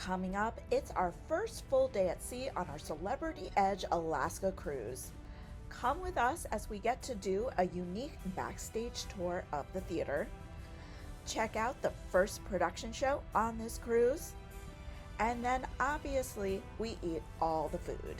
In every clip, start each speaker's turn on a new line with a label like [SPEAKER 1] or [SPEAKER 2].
[SPEAKER 1] Coming up, it's our first full day at sea on our Celebrity Edge Alaska cruise. Come with us as we get to do a unique backstage tour of the theater, check out the first production show on this cruise, and then obviously we eat all the food.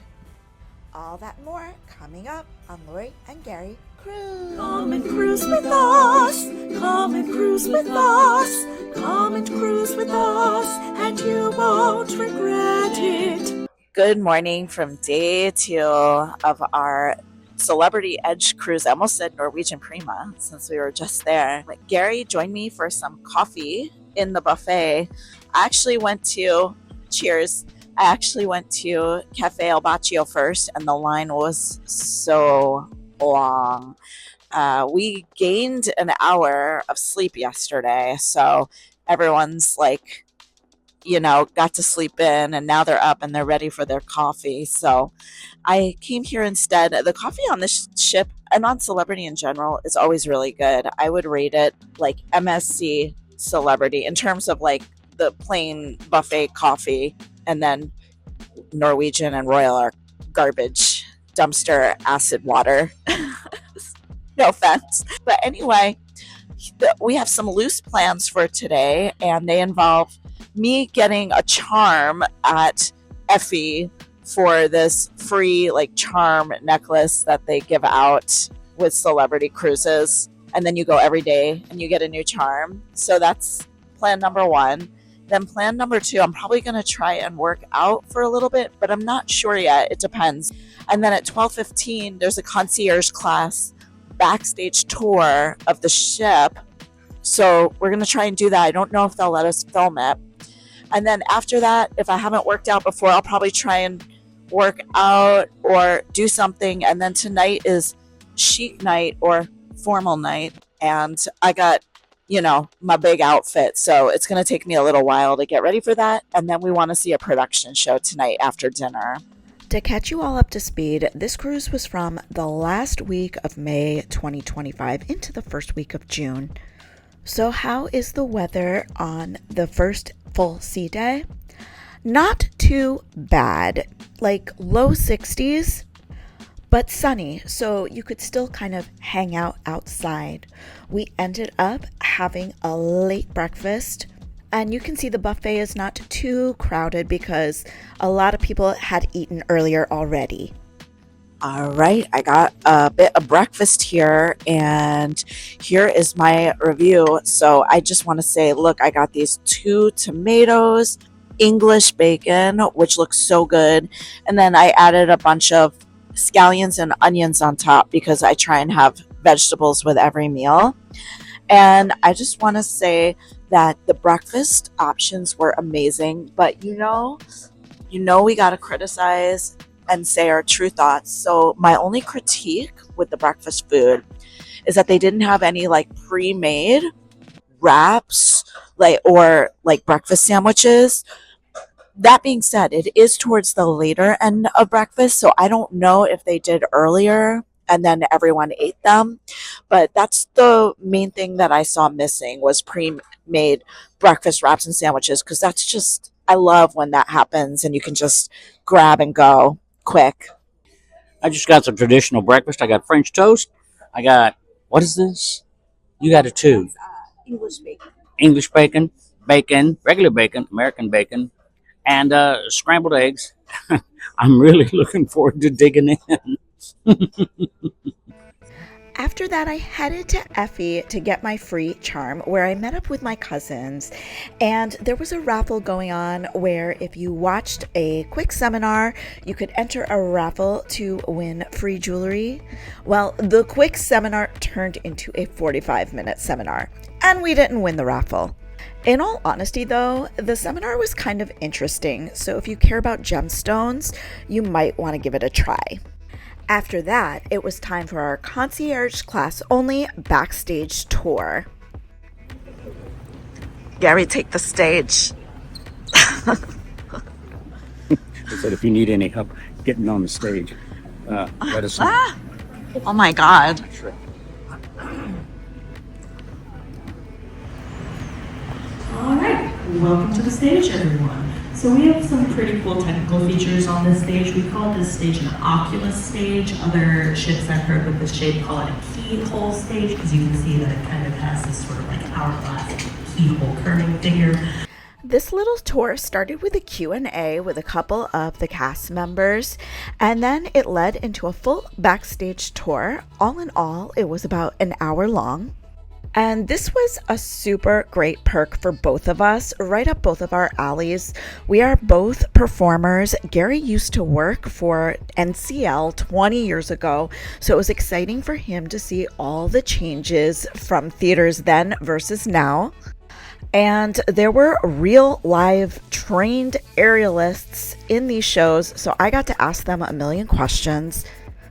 [SPEAKER 1] All that and more coming up on Laurie and Gary Cruise.
[SPEAKER 2] Come and cruise with us. Come and cruise with us. Come and cruise with us, and you won't regret it.
[SPEAKER 1] Good morning from day 2 of our Celebrity Edge cruise. I almost said Norwegian Prima since we were just there. Gary joined me for some coffee in the buffet. I actually went to Cafe ELLACCI first, and the line was so long. We gained an hour of sleep yesterday, so everyone's got to sleep in, and now they're up and they're ready for their coffee. So I came here instead. The coffee on this ship and on Celebrity in general is always really good. I would rate it like MSC Celebrity in terms of the plain buffet coffee, and then Norwegian and Royal are garbage, dumpster, acid water. No offense. But anyway, we have some loose plans for today, and they involve me getting a charm at Effie for this free charm necklace that they give out with Celebrity Cruises. And then you go every day and you get a new charm. So that's plan number 1. Then plan number 2, I'm probably going to try and work out for a little bit, but I'm not sure yet. It depends. And then at 12:15, there's a concierge class backstage tour of the ship. So we're going to try and do that. I don't know if they'll let us film it. And then after that, if I haven't worked out before, I'll probably try and work out or do something. And then tonight is chic night or formal night. And I got my big outfit. So it's going to take me a little while to get ready for that. And then we want to see a production show tonight after dinner. To catch you all up to speed, this cruise was from the last week of May 2025 into the first week of June. So how is the weather on the first full sea day? Not too bad, low 60s. But sunny, so you could still kind of hang out outside. We ended up having a late breakfast, and you can see the buffet is not too crowded because a lot of people had eaten earlier already. All right, I got a bit of breakfast here, and here is my review. So I just want to say, look, I got these 2 tomatoes, English bacon, which looks so good, and then I added a bunch of scallions and onions on top because I try and have vegetables with every meal. And I just want to say that the breakfast options were amazing, but we got to criticize and say our true thoughts. So my only critique with the breakfast food is that they didn't have any pre-made wraps or breakfast sandwiches. That being said, it is towards the later end of breakfast, so I don't know if they did earlier and then everyone ate them. But that's the main thing that I saw missing was pre-made breakfast wraps and sandwiches, because that's just, I love when that happens and you can just grab and go quick.
[SPEAKER 3] I just got some traditional breakfast. I got French toast. I got, what is this? You got it too.
[SPEAKER 1] English bacon.
[SPEAKER 3] English bacon, regular bacon, American bacon, and scrambled eggs. I'm really looking forward to digging in.
[SPEAKER 1] After that, I headed to Effie to get my free charm, where I met up with my cousins, and there was a raffle going on where if you watched a quick seminar, you could enter a raffle to win free jewelry. Well, the quick seminar turned into a 45-minute seminar, and we didn't win the raffle. In all honesty, though, the seminar was kind of interesting, so if you care about gemstones, you might want to give it a try. After that, it was time for our concierge class only backstage tour. Gary, take the stage.
[SPEAKER 3] He said if you need any help getting on the stage, let us know.
[SPEAKER 1] Oh my God.
[SPEAKER 3] Sure.
[SPEAKER 2] All right, welcome to the stage, everyone. So we have some pretty cool technical features on this stage. We call this stage an oculus stage. Other ships I've heard with this shape call it a keyhole stage, because you can see that it kind of has this sort of like hourglass keyhole curving figure.
[SPEAKER 1] This little tour started with a Q&A with a couple of the cast members, and then it led into a full backstage tour. All in all, it was about an hour long. And this was a super great perk for both of us, right up both of our alleys. We are both performers. Gary used to work for NCL 20 years ago, so it was exciting for him to see all the changes from theaters then versus now. And there were real live trained aerialists in these shows, so I got to ask them a million questions.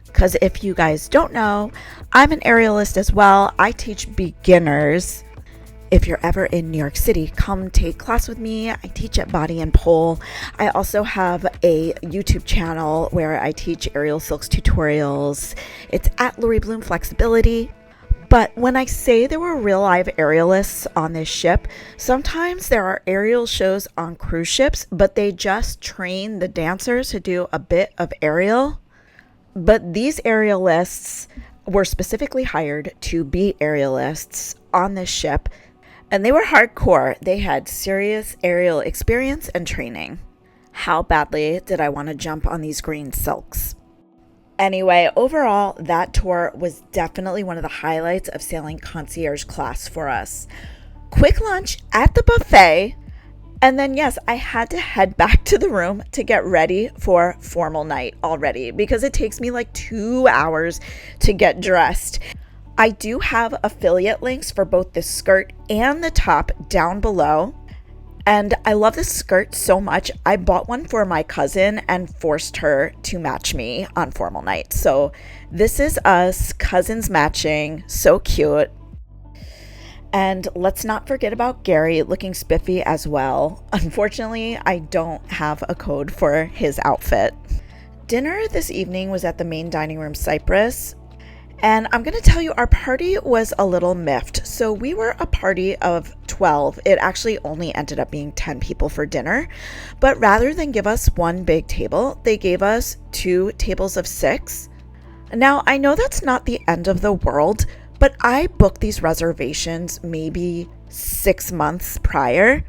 [SPEAKER 1] Because if you guys don't know, I'm an aerialist as well. I teach beginners. If you're ever in New York City, come take class with me. I teach at Body and Pole. I also have a YouTube channel where I teach aerial silks tutorials. It's at Laurie Bloom Flexibility. But when I say there were real live aerialists on this ship, sometimes there are aerial shows on cruise ships, but they just train the dancers to do a bit of aerial. But these aerialists were specifically hired to be aerialists on this ship, and they were hardcore. They had serious aerial experience and training. How badly did I want to jump on these green silks? Anyway, overall, that tour was definitely one of the highlights of sailing Concierge class for us. Quick lunch at the buffet. And then, yes, I had to head back to the room to get ready for formal night already, because it takes me like 2 hours to get dressed. I do have affiliate links for both the skirt and the top down below. And I love this skirt so much. I bought one for my cousin and forced her to match me on formal night. So this is us, cousins matching. So cute. And let's not forget about Gary looking spiffy as well. Unfortunately, I don't have a code for his outfit. Dinner this evening was at the main dining room, Cyprus. And I'm going to tell you, our party was a little miffed. So we were a party of 12. It actually only ended up being 10 people for dinner. But rather than give us one big table, they gave us 2 tables of 6. Now, I know that's not the end of the world, but I booked these reservations maybe 6 months prior,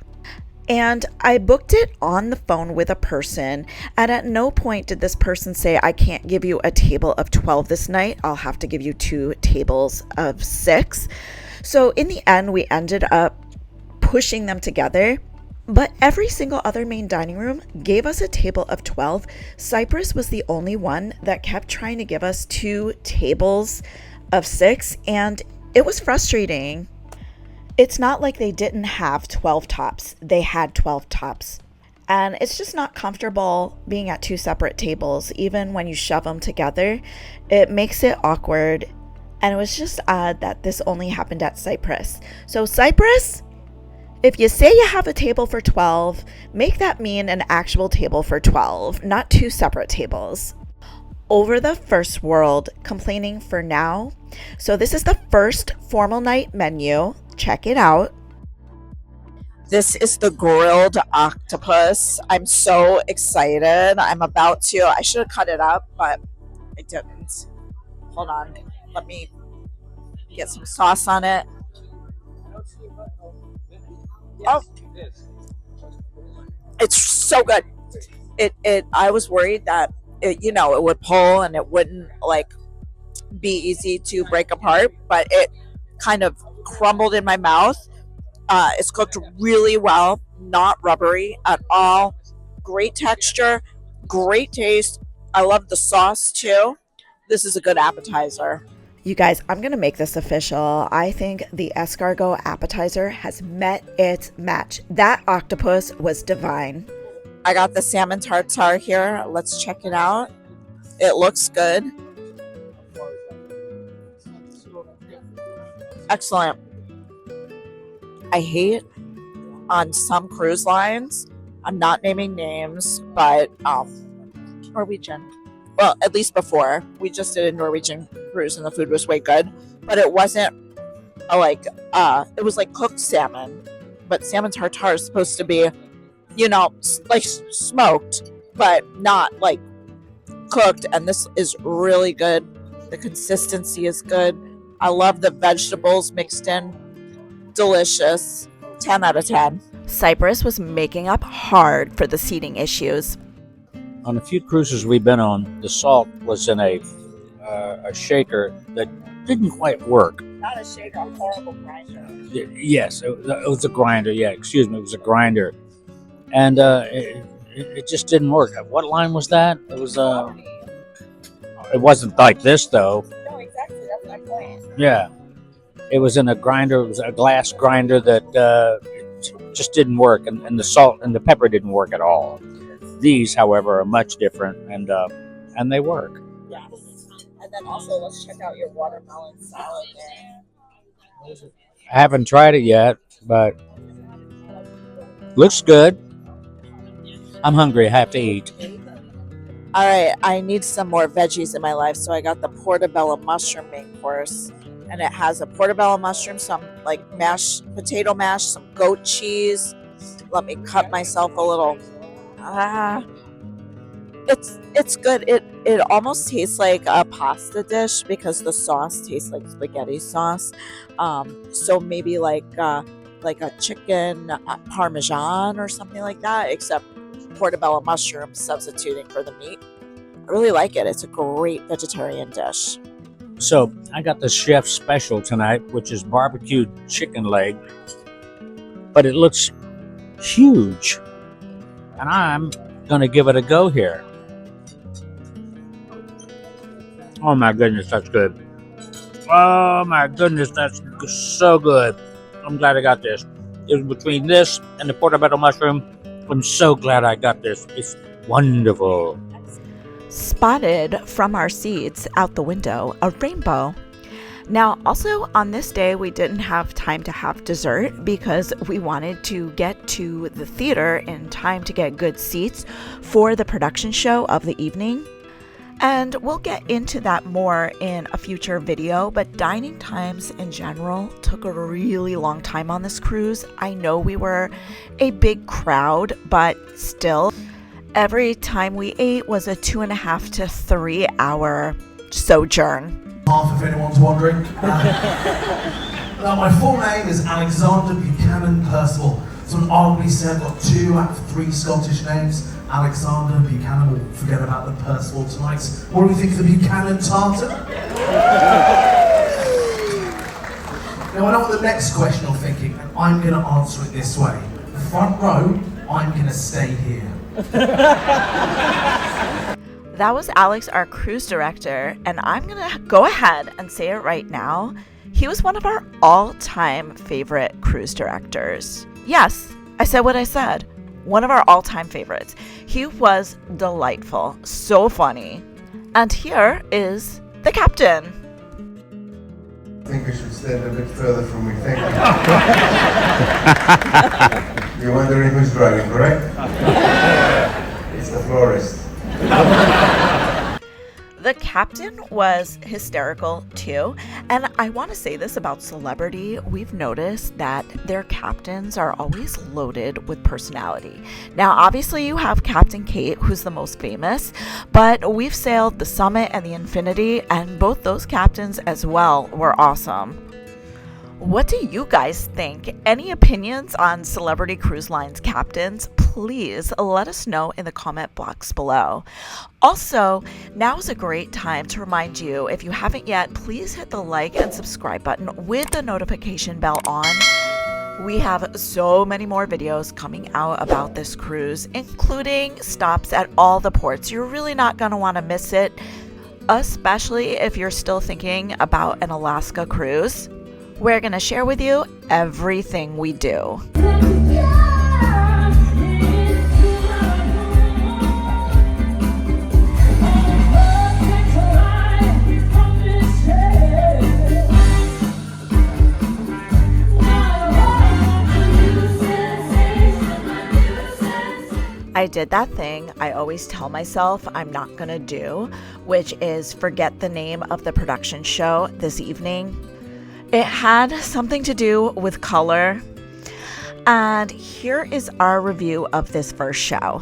[SPEAKER 1] and I booked it on the phone with a person, and at no point did this person say, I can't give you a table of 12 this night, I'll have to give you 2 tables of 6. So in the end, we ended up pushing them together, but every single other main dining room gave us a table of 12. Cyprus was the only one that kept trying to give us 2 tables of 6, and it was frustrating. It's not like they didn't have 12 tops. They had 12 tops. And it's just not comfortable being at 2 separate tables. Even when you shove them together, it makes it awkward. And it was just odd that this only happened at Cyprus. So Cyprus, if you say you have a table for 12, make that mean an actual table for 12, not 2 separate tables. Over the First World, complaining for now. So this is the first formal night menu. Check it out. This is the grilled octopus. I'm so excited. I should have cut it up, but I didn't. Hold on. Let me get some sauce on it. Oh, it's so good. I was worried that it would pull and it wouldn't be easy to break apart, but it kind of crumbled in my mouth. It's cooked really well, not rubbery at all. Great texture, great taste. I love the sauce too. This is a good appetizer. You guys, I'm going to make this official. I think the escargot appetizer has met its match. That octopus was divine. I got the salmon tartare here. Let's check it out. It looks good. Excellent. I hate on some cruise lines, I'm not naming names, but Norwegian. Well, at least before. We just did a Norwegian cruise and the food was way good. But it wasn't it was like cooked salmon. But salmon tartare is supposed to be like smoked, but not like cooked. And this is really good. The consistency is good. I love the vegetables mixed in. Delicious. 10 out of 10.
[SPEAKER 4] Cyprus was making up hard for the seating issues.
[SPEAKER 3] On a few cruises we've been on, the salt was in a shaker that didn't quite work.
[SPEAKER 1] Not a shaker, a horrible grinder.
[SPEAKER 3] Yes, it was a grinder. Yeah, excuse me, it was a grinder, and it just didn't work. What line was that? It was it wasn't like this though.
[SPEAKER 1] No, exactly. That's my point.
[SPEAKER 3] Yeah, it was in a grinder. It was a glass grinder that it just didn't work, and the salt and the pepper didn't work at all. These, however, are much different, and they work.
[SPEAKER 1] Yes. And then also, let's check out your watermelon salad there.
[SPEAKER 3] I haven't tried it yet, but looks good. I'm hungry. I have to eat.
[SPEAKER 1] All right, I need some more veggies in my life, so I got the portobello mushroom main course, and it has a portobello mushroom, some like potato mash, some goat cheese. Let me cut myself a little. It's good. It almost tastes like a pasta dish because the sauce tastes like spaghetti sauce. So maybe like a chicken parmesan or something like that, except portobello mushroom substituting for the meat. I really like it. It's a great vegetarian dish.
[SPEAKER 3] So I got the chef's special tonight, which is barbecued chicken leg, but it looks huge, and I'm gonna give it a go here. Oh my goodness, that's good. Oh my goodness, that's so good. I'm glad I got this. It was between this and the portobello mushroom. I'm so glad I got this. It's wonderful.
[SPEAKER 4] Spotted from our seats out the window, a rainbow. Now, also on this day, we didn't have time to have dessert because we wanted to get to the theater in time to get good seats for the production show of the evening. And we'll get into that more in a future video, but dining times in general took a really long time on this cruise. I know we were a big crowd, but still, every time we ate was a 2.5 to 3 hour sojourn.
[SPEAKER 5] Half, if anyone's wondering. Now, my full name is Alexander Buchanan Percival. Someone arguably said I've got 2 out of 3 Scottish names. Alexander Buchanan. We'll forget about the Percival tonight. What do we think of the Buchanan tartar? Now, I know what the next question you're thinking, and I'm going to answer it this way. The front row, I'm going to stay here.
[SPEAKER 4] That was Alex, our cruise director, and I'm gonna go ahead and say it right now. He was one of our all-time favorite cruise directors. Yes, I said what I said. One of our all-time favorites. He was delightful, so funny. And here is the captain.
[SPEAKER 6] I think we should stand a bit further from me. Thank you. You're wondering who's driving, correct? It's the florist.
[SPEAKER 4] The captain was hysterical too, and I want to say this about Celebrity. We've noticed that their captains are always loaded with personality. Now, obviously you have Captain Kate, who's the most famous, but we've sailed the Summit and the Infinity, and both those captains as well were awesome. What do you guys think? Any opinions on Celebrity Cruise Line's captains? Please let us know in the comment box below. Also, now is a great time to remind you, if you haven't yet, please hit the like and subscribe button with the notification bell on. We have so many more videos coming out about this cruise, including stops at all the ports. You're really not going to want to miss it, especially if you're still thinking about an Alaska cruise. We're going to share with you everything we do. I did that thing I always tell myself I'm not going to do, which is forget the name of the production show this evening. It had something to do with color. And here is our review of this first show.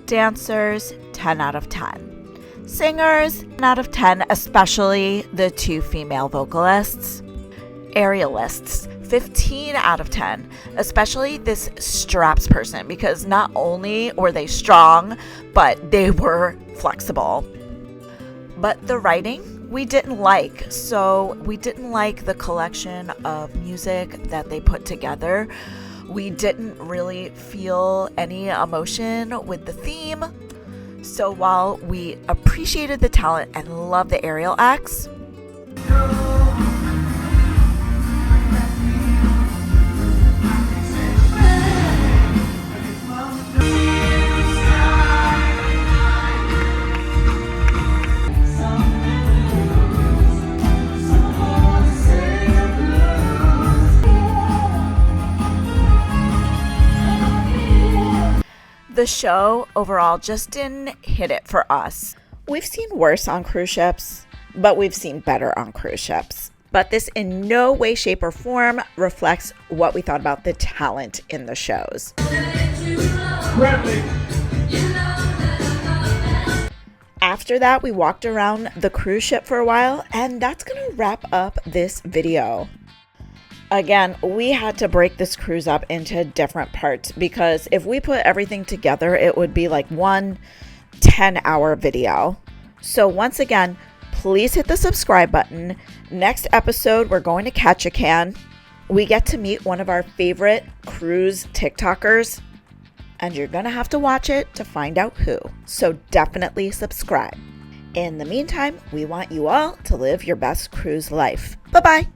[SPEAKER 4] Dancers, 10 out of 10. Singers, 10 out of 10, especially the 2 female vocalists. Aerialists, 15 out of 10, especially this straps person, because not only were they strong, but they were flexible. But the writing, we didn't like. So we didn't like the collection of music that they put together. We didn't really feel any emotion with the theme. So while we appreciated the talent and loved the aerial acts, the show overall just didn't hit it for us. We've seen worse on cruise ships, but we've seen better on cruise ships. But this in no way, shape, or form reflects what we thought about the talent in the shows. After that, we walked around the cruise ship for a while, and that's gonna wrap up this video. Again, we had to break this cruise up into different parts because if we put everything together, it would be like one 10-hour video. So once again, please hit the subscribe button. Next episode, we're going to Ketchikan. We get to meet one of our favorite cruise TikTokers, and you're gonna have to watch it to find out who. So definitely subscribe. In the meantime, we want you all to live your best cruise life. Bye-bye.